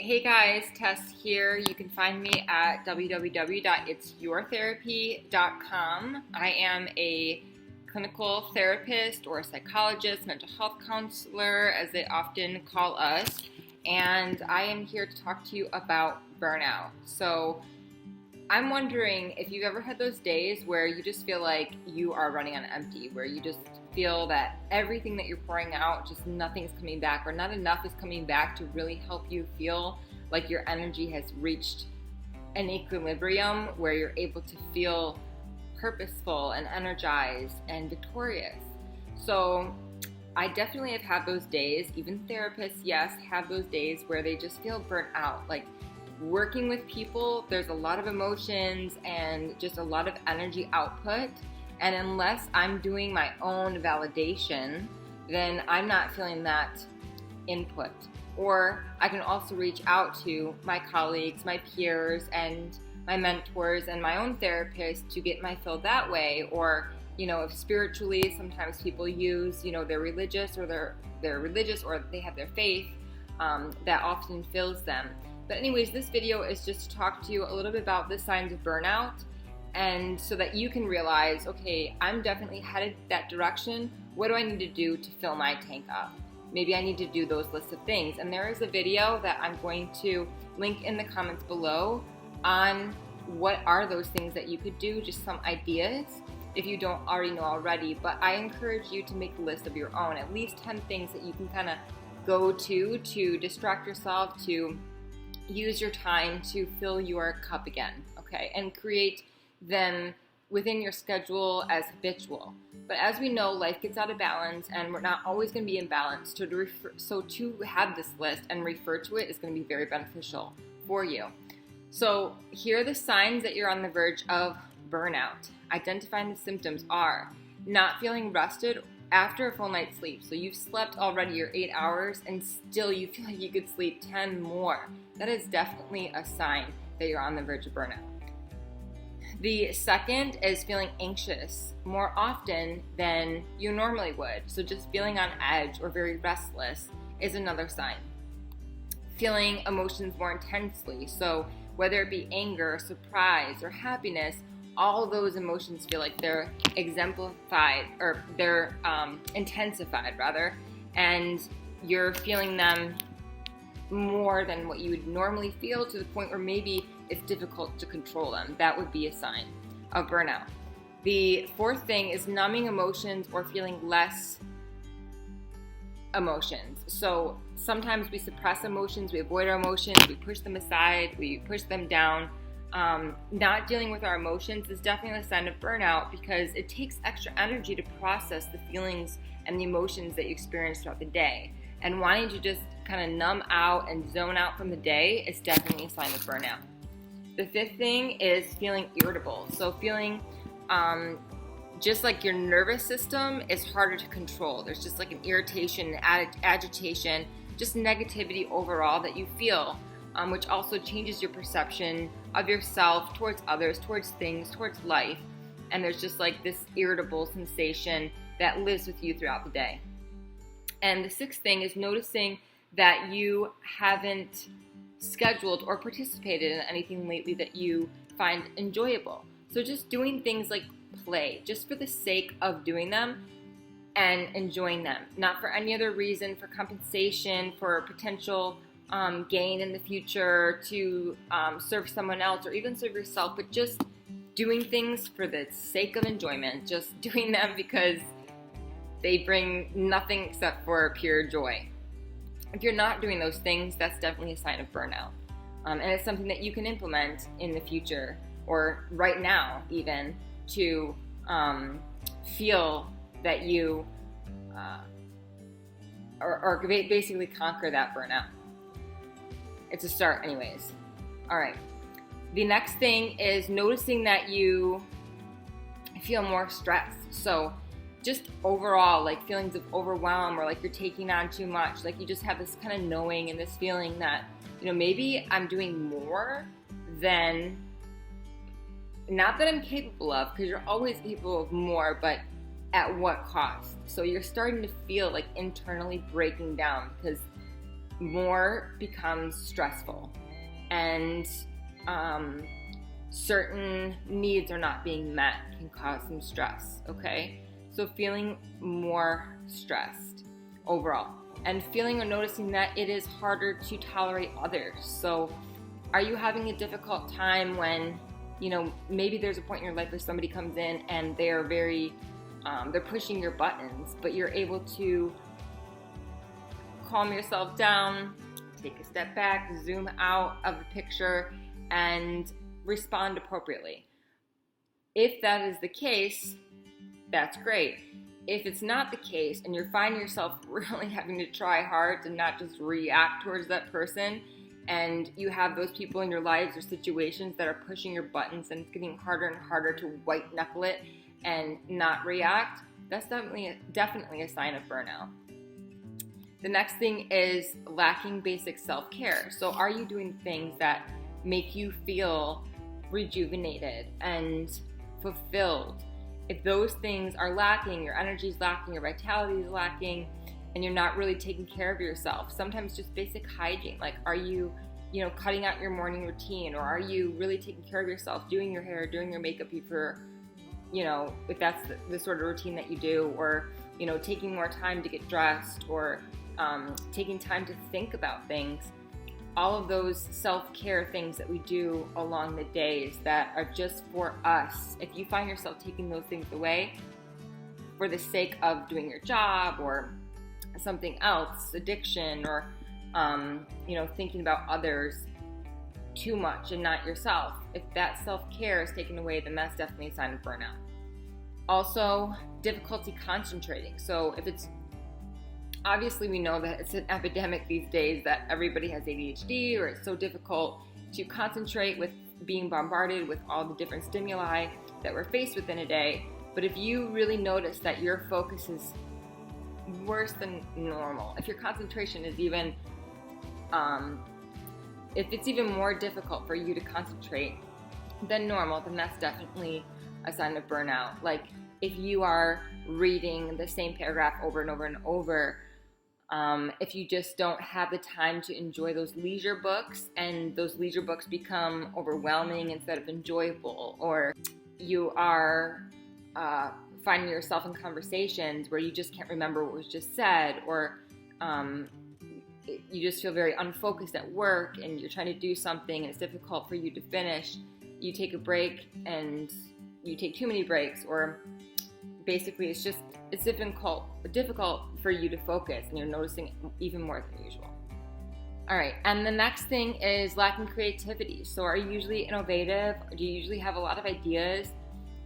Hey guys, Tess here. You can find me at www.itsyourtherapy.com. I am a clinical therapist or a psychologist, mental health counselor, as they often call us, and I am here to talk to you about burnout. So, I'm wondering if you've ever had those days where you just feel like you are running on empty, where you just feel that everything that you're pouring out, just nothing's coming back, or not enough is coming back to really help you feel like your energy has reached an equilibrium where you're able to feel purposeful and energized and victorious. So I definitely have had those days. Even therapists, yes, have those days where they just feel burnt out. Like, working with people, there's a lot of emotions and just a lot of energy output. And unless I'm doing my own validation, then I'm not feeling that input. Or I can also reach out to my colleagues, my peers, and my mentors and my own therapist to get my fill that way. Or, if spiritually, sometimes people use, they're religious or they're religious or they have their faith, that often fills them. But anyways, this video is just to talk to you a little bit about the signs of burnout, and so that you can realize, okay, I'm definitely headed that direction. What do I need to do to fill my tank up? Maybe I need to do those lists of things. And there is a video that I'm going to link in the comments below on what are those things that you could do, just some ideas if you don't already know already. But I encourage you to make a list of your own, at least 10 things that you can kind of go to distract yourself, to use your time to fill your cup again, okay? And create them within your schedule as habitual. But as we know, life gets out of balance and we're not always going to be in balance. So to have this list and refer to it is going to be very beneficial for you. So here are the signs that you're on the verge of burnout. Identifying the symptoms are not feeling rested after a full night's sleep. So you've slept already your 8 hours and still you feel like you could sleep 10 more. That is definitely a sign that you're on the verge of burnout. The second is feeling anxious more often than you normally would. So just feeling on edge or very restless is another sign. Feeling emotions more intensely. So whether it be anger, surprise, or happiness, all those emotions feel like they're exemplified, or they're intensified rather, and you're feeling them more than what you would normally feel, to the point where maybe it's difficult to control them. That would be a sign of burnout. The fourth thing is numbing emotions or feeling less emotions. So sometimes we suppress emotions, we avoid our emotions, we push them aside, we push them down. Not dealing with our emotions is definitely a sign of burnout, because it takes extra energy to process the feelings and the emotions that you experience throughout the day. And wanting to just kind of numb out and zone out from the day is definitely a sign of burnout. The fifth thing is feeling irritable. So feeling just like your nervous system is harder to control. There's just like an irritation, agitation, just negativity overall that you feel, which also changes your perception of yourself towards others, towards things, towards life. And there's just like this irritable sensation that lives with you throughout the day. And the sixth thing is noticing that you haven't scheduled or participated in anything lately that you find enjoyable. So just doing things like play, just for the sake of doing them and enjoying them, not for any other reason, for compensation, for potential gain in the future, to serve someone else or even serve yourself, but just doing things for the sake of enjoyment, just doing them because they bring nothing except for pure joy. If you're not doing those things, that's definitely a sign of burnout. And it's something that you can implement in the future, or right now even, to feel that you or basically conquer that burnout. It's a start anyways. All right. The next thing is noticing that you feel more stressed. So just overall, like feelings of overwhelm, or like you're taking on too much. Like you just have this kind of knowing and this feeling that, maybe I'm doing more than, not that I'm capable of, because you're always capable of more, but at what cost? So you're starting to feel like internally breaking down, because more becomes stressful, and certain needs are not being met can cause some stress, okay? So feeling more stressed overall, and feeling or noticing that it is harder to tolerate others. So are you having a difficult time when, maybe there's a point in your life where somebody comes in and they're very, they're pushing your buttons, but you're able to calm yourself down, take a step back, zoom out of the picture, and respond appropriately. If that is the case, that's great. If it's not the case and you're finding yourself really having to try hard to not just react towards that person, and you have those people in your lives or situations that are pushing your buttons and it's getting harder and harder to white knuckle it and not react, that's definitely a sign of burnout. The next thing is lacking basic self-care. So are you doing things that make you feel rejuvenated and fulfilled? If those things are lacking, your energy is lacking, your vitality is lacking, and you're not really taking care of yourself. Sometimes just basic hygiene, like are you, cutting out your morning routine, or are you really taking care of yourself, doing your hair, doing your makeup for, if that's the sort of routine that you do, or, taking more time to get dressed, or taking time to think about things. All of those self-care things that we do along the days that are just for us. If you find yourself taking those things away for the sake of doing your job or something else, addiction, or thinking about others too much and not yourself, if that self-care is taken away, then that's definitely a sign of burnout. Also, difficulty concentrating. So if it's obviously, we know that it's an epidemic these days that everybody has ADHD, or it's so difficult to concentrate with being bombarded with all the different stimuli that we're faced with in a day. But if you really notice that your focus is worse than normal, if your concentration is even, if it's even more difficult for you to concentrate than normal, then that's definitely a sign of burnout. Like if you are reading the same paragraph over and over and over, if you just don't have the time to enjoy those leisure books, and those leisure books become overwhelming instead of enjoyable, or you are finding yourself in conversations where you just can't remember what was just said, or you just feel very unfocused at work and you're trying to do something and it's difficult for you to finish, you take a break and you take too many breaks, or basically it's difficult for you to focus and you're noticing it even more than usual. All right, and the next thing is lacking creativity. So are you usually innovative? Do you usually have a lot of ideas?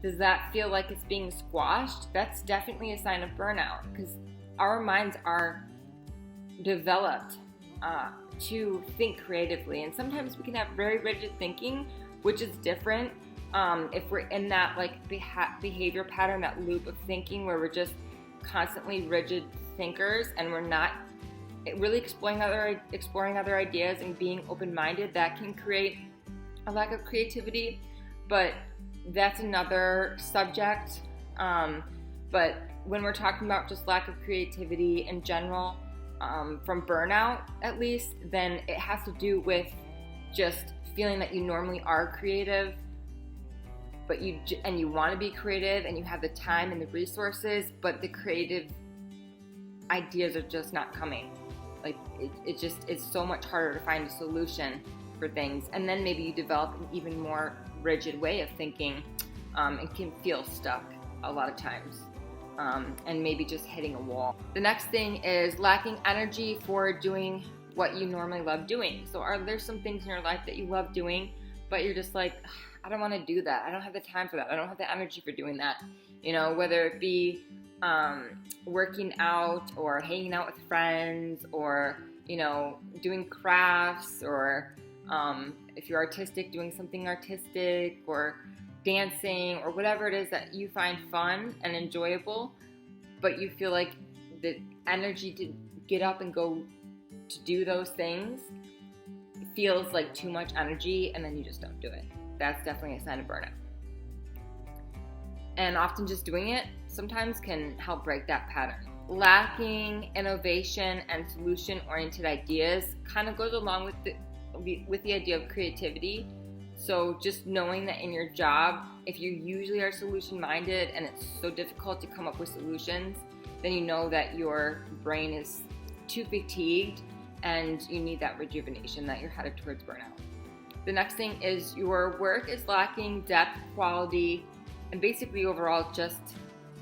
Does that feel like it's being squashed? That's definitely a sign of burnout, because our minds are developed to think creatively, and sometimes we can have very rigid thinking, which is different if we're in that behavior pattern, that loop of thinking where we're just constantly rigid thinkers and we're not really exploring other ideas and being open-minded. That can create a lack of creativity, but that's another subject. But when we're talking about just lack of creativity in general, from burnout at least, then it has to do with just feeling that you normally are creative, but you want to be creative and you have the time and the resources, but the creative ideas are just not coming. Like it's so much harder to find a solution for things, and then maybe you develop an even more rigid way of thinking, and can feel stuck a lot of times, and maybe just hitting a wall. The next thing is lacking energy for doing what you normally love doing. So are there some things in your life that you love doing, but you're just like, I don't want to do that. I don't have the time for that. I don't have the energy for doing that. Whether it be working out or hanging out with friends, or, doing crafts, or if you're artistic, doing something artistic, or dancing, or whatever it is that you find fun and enjoyable, but you feel like the energy to get up and go to do those things feels like too much energy, and then you just don't do it. That's definitely a sign of burnout. And often just doing it sometimes can help break that pattern. lacking innovation and solution-oriented ideas kind of goes along with the idea of creativity. So just knowing that in your job, if you usually are solution-minded and it's so difficult to come up with solutions, then you know that your brain is too fatigued and you need that rejuvenation, that you're headed towards burnout. The next thing is your work is lacking depth, quality, and basically overall just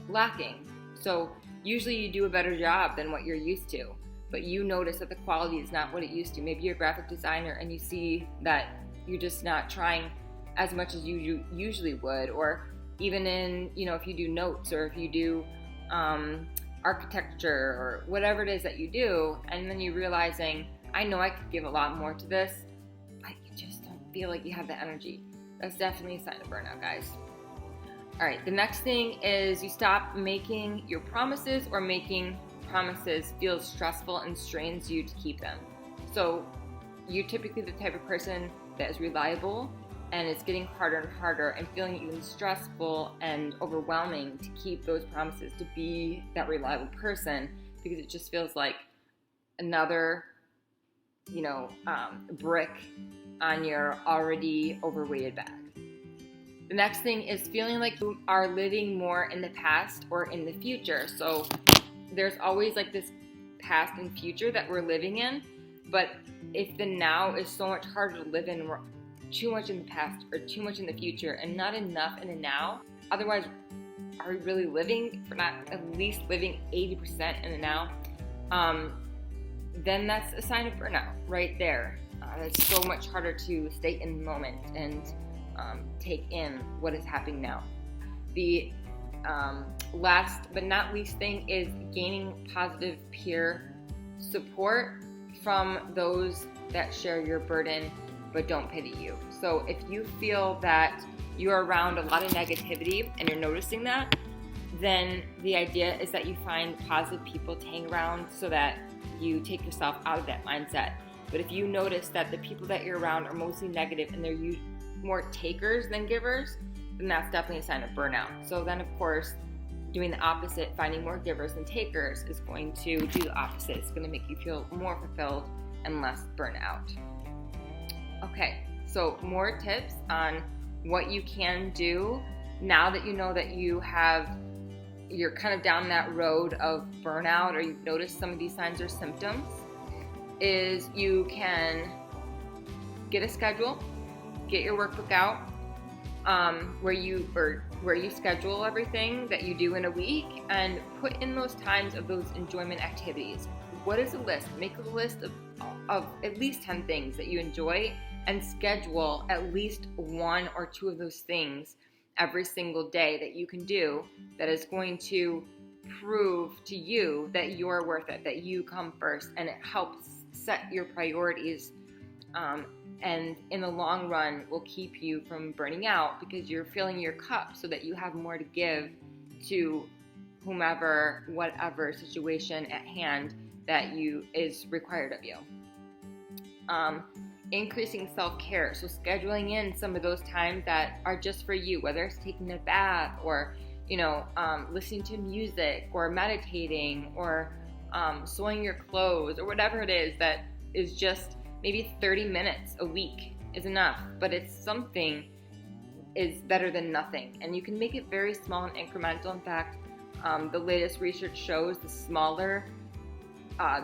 lacking. So usually you do a better job than what you're used to, but you notice that the quality is not what it used to. Maybe you're a graphic designer and you see that you're just not trying as much as you usually would, or even in, if you do notes or if you do architecture or whatever it is that you do, and then you're realizing, I know I could give a lot more to this, but you just don't feel like you have the energy. That's definitely a sign of burnout, guys. All right, the next thing is you stop making your promises, or making promises feels stressful and strains you to keep them. So you're typically the type of person that is reliable, and it's getting harder and harder and feeling even stressful and overwhelming to keep those promises, to be that reliable person, because it just feels like another, brick on your already overweighted bag. The next thing is feeling like you are living more in the past or in the future. So there's always like this past and future that we're living in, but if the now is so much harder to live in, we're too much in the past or too much in the future and not enough in the now. Otherwise, are we really living? If we're not at least living 80% in the now, then that's a sign of burnout right there. It's so much harder to stay in the moment and take in what is happening now. The last but not least thing is gaining positive peer support from those that share your burden but don't pity you. So if you feel that you're around a lot of negativity and you're noticing that, then the idea is that you find positive people to hang around so that you take yourself out of that mindset. But if you notice that the people that you're around are mostly negative and they're more takers than givers, then that's definitely a sign of burnout. So then, of course, doing the opposite, finding more givers than takers, is going to do the opposite. It's going to make you feel more fulfilled and less burnout. Okay, so more tips on what you can do now that you know that you're kind of down that road of burnout, or you've noticed some of these signs or symptoms, is you can get a schedule, get your workbook out, where you schedule everything that you do in a week, and put in those times of those enjoyment activities. What is a list? Make a list of at least 10 things that you enjoy, and schedule at least one or two of those things every single day that you can do, that is going to prove to you that you're worth it, that you come first, and it helps set your priorities, and in the long run will keep you from burning out, because you're filling your cup so that you have more to give to whomever, whatever situation at hand that is required of you. Increasing self-care, so scheduling in some of those times that are just for you, whether it's taking a bath or listening to music or meditating or sewing your clothes or whatever it is, that is just maybe 30 minutes a week is enough, but it's something is better than nothing, and you can make it very small and incremental. In fact, the latest research shows the smaller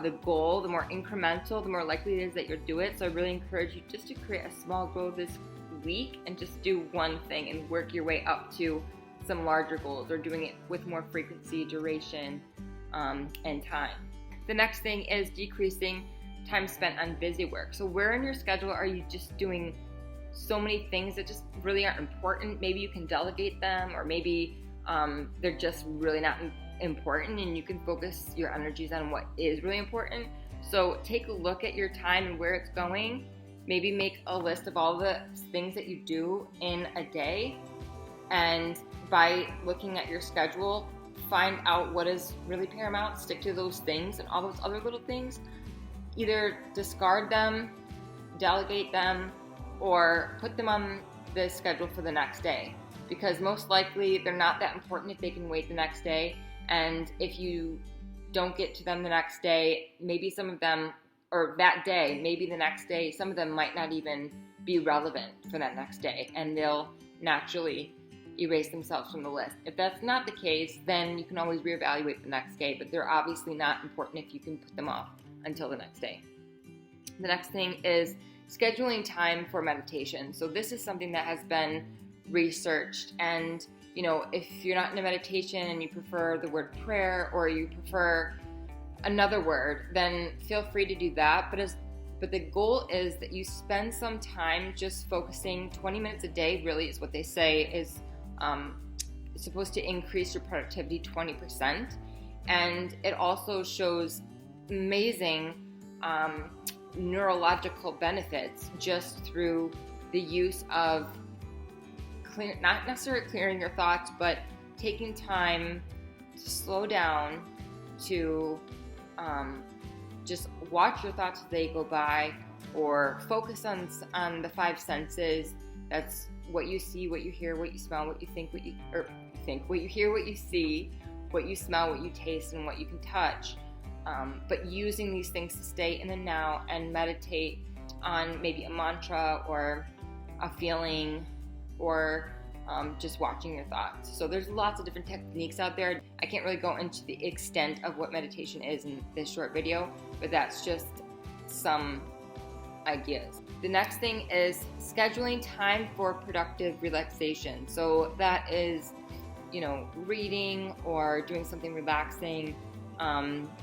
the goal, the more incremental, the more likely it is that you'll do it. So I really encourage you just to create a small goal this week and just do one thing and work your way up to some larger goals, or doing it with more frequency, duration, and time. The next thing is decreasing time spent on busy work. So where in your schedule are you just doing so many things that just really aren't important? Maybe you can delegate them, or maybe they're just really not important and you can focus your energies on what is really important. So take a look at your time and where it's going. Maybe make a list of all the things that you do in a day, and by looking at your schedule, find out what is really paramount, stick to those things, and all those other little things, either discard them, delegate them, or put them on the schedule for the next day, because most likely they're not that important if they can wait the next day. And if you don't get to them the next day, maybe some of them, or that day, maybe the next day, some of them might not even be relevant for that next day, and they'll naturally erase themselves from the list. If that's not the case, then you can always reevaluate the next day, but they're obviously not important if you can put them off until the next day. The next thing is scheduling time for meditation. So this is something that has been researched, and if you're not into meditation and you prefer the word prayer or you prefer another word, then feel free to do that. But the goal is that you spend some time just focusing. 20 minutes a day really is what they say is supposed to increase your productivity 20%. And it also shows amazing neurological benefits just through the use of not necessarily clearing your thoughts, but taking time to slow down, to just watch your thoughts as they go by, or focus on the five senses. That's what you see, what you hear, what you smell, what you think, what you hear, what you see, what you smell, what you taste, and what you can touch. But using these things to stay in the now and meditate on maybe a mantra or a feeling, or just watching your thoughts. So there's lots of different techniques out there. I can't really go into the extent of what meditation is in this short video, but that's just some ideas. The next thing is scheduling time for productive relaxation. So that is, reading or doing something relaxing.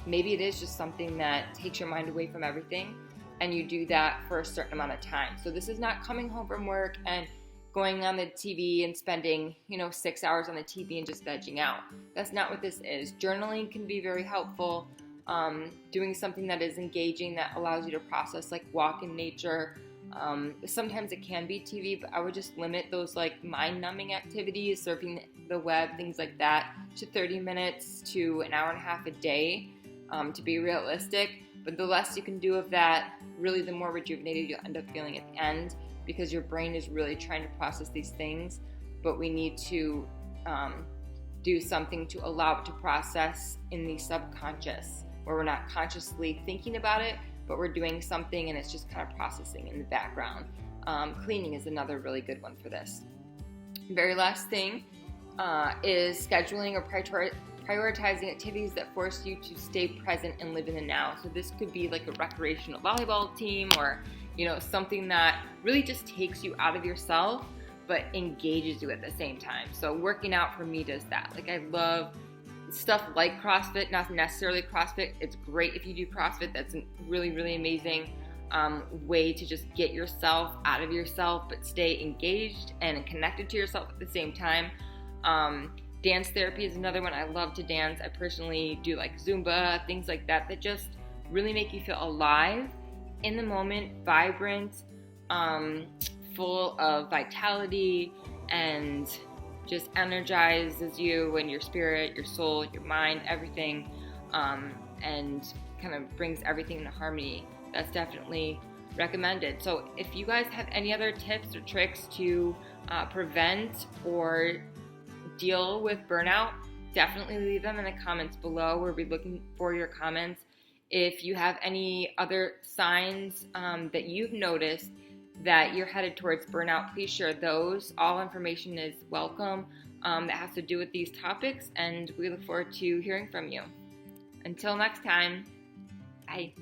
Maybe it is just something that takes your mind away from everything, and you do that for a certain amount of time. So this is not coming home from work and going on the TV and spending, 6 hours on the TV and just vegging out. That's not what this is. Journaling can be very helpful. Doing something that is engaging, that allows you to process, like walk in nature. Sometimes it can be TV, but I would just limit those like mind-numbing activities, surfing the web, things like that, to 30 minutes to an hour and a half a day, to be realistic. But the less you can do of that, really the more rejuvenated you'll end up feeling at the end, because your brain is really trying to process these things. But we need to do something to allow it to process in the subconscious, where we're not consciously thinking about it, but we're doing something and it's just kind of processing in the background. Cleaning is another really good one for this. Very last thing is scheduling or prioritizing activities that force you to stay present and live in the now. So this could be like a recreational volleyball team, or something that really just takes you out of yourself but engages you at the same time. So working out for me does that. Like, I love stuff like CrossFit, not necessarily CrossFit. It's great if you do CrossFit. That's a really, really amazing way to just get yourself out of yourself but stay engaged and connected to yourself at the same time. Dance therapy is another one. I love to dance. I personally do like Zumba, things like that, that just really make you feel alive, in the moment, vibrant, full of vitality, and just energizes you and your spirit, your soul, your mind, everything, and kind of brings everything into harmony. That's definitely recommended. So if you guys have any other tips or tricks to prevent or deal with burnout, definitely leave them in the comments below. We'll be looking for your comments. If you have any other signs that you've noticed that you're headed towards burnout, please share those. All information is welcome that has to do with these topics, and we look forward to hearing from you. Until next time, bye.